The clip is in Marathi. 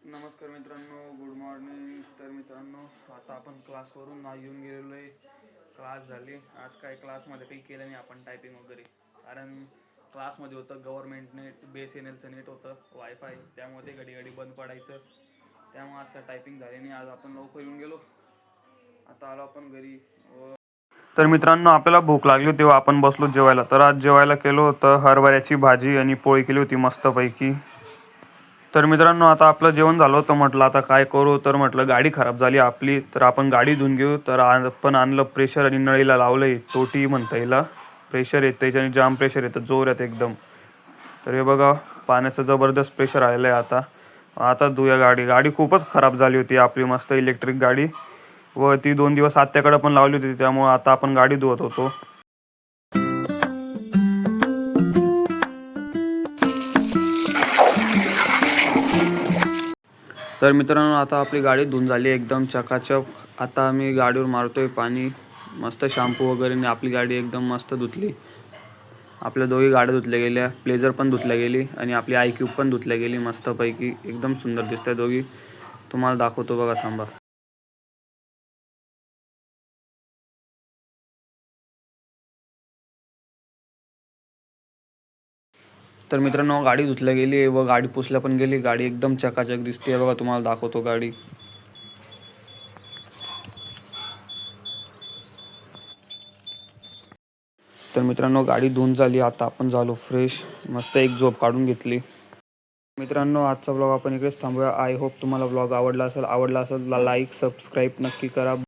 नमस्कार मित्रांनो, गुड मॉर्निंग. तर मित्रांनो, आता आपण क्लासवरून येऊन गेलेलो आहे. क्लास झाली. आज काय क्लासमध्ये काही केलं नाही आपण टायपिंग वगैरे, कारण क्लासमध्ये होतं गव्हर्नमेंट नेट, BSNLचं नेट होतं, वायफाय, त्यामुळे घडी घडी बंद पडायचं. त्यामुळे आज काय टायपिंग झाली नाही. आज आपण लवकर येऊन गेलो. आता आलो आपण घरी. तर मित्रांनो, आपल्याला भूक लागली होती, तेव्हा आपण बसलो जेवायला. तर आज जेवायला केलं होतं हरभऱ्याची भाजी आणि पोळी केली होती मस्तपैकी. तर मित्रांनो, आता आपलं जेवण झालं होतं. म्हटलं आता काय करू, तर म्हटलं गाडी खराब झाली आपली, तर आपण गाडी धुवून घेऊ. तर आपण आणलं प्रेशर आणि नळीला लावलंय. तोटी म्हणता येईल, प्रेशर येतं त्याच्याने, जाम प्रेशर येतं जोरात एकदम. तर हे बघा, पाण्याचं जबरदस्त प्रेशर आलेलं आहे. आता धुया गाडी. गाडी खूपच खराब झाली होती आपली, मस्त इलेक्ट्रिक गाडी, व ती 2 दिवस आत्याकडे पण लावली होती. त्यामुळे आता आपण गाडी धुवत होतो. तर मित्रांनो, आता आपली गाडी धुवून झाली एकदम चकाचक. आता आम्ही गाडीवर मारतोय पाणी, मस्त शॅम्पू वगैरे, आपली गाडी एकदम मस्त धुतली. आपल्या दोघी गाड्या धुतल्या गेल्या, प्लेजर पण धुतल्या गेली आणि आपली IQ पण धुतल्या गेली मस्तपैकी. एकदम सुंदर दिसतात दोघी. तुम्हाला दाखवतो बघा, थांबा. तर मित्रांनो, गाडी धुतल्या गेली व गाडी पुसल्या पण गेली. गाडी एकदम चकाचक दिसते बघा, तुम्हाला दाखवतो गाडी. तर मित्रांनो, गाडी धुवून झाली. आता आपण झालो फ्रेश, मस्त एक झोप काढून घेतली. मित्रांनो, आजचा ब्लॉग आपण इकडेच थांबूया. आय होप तुम्हाला ब्लॉग आवडला असेल. लाईक सबस्क्राईब नक्की करा.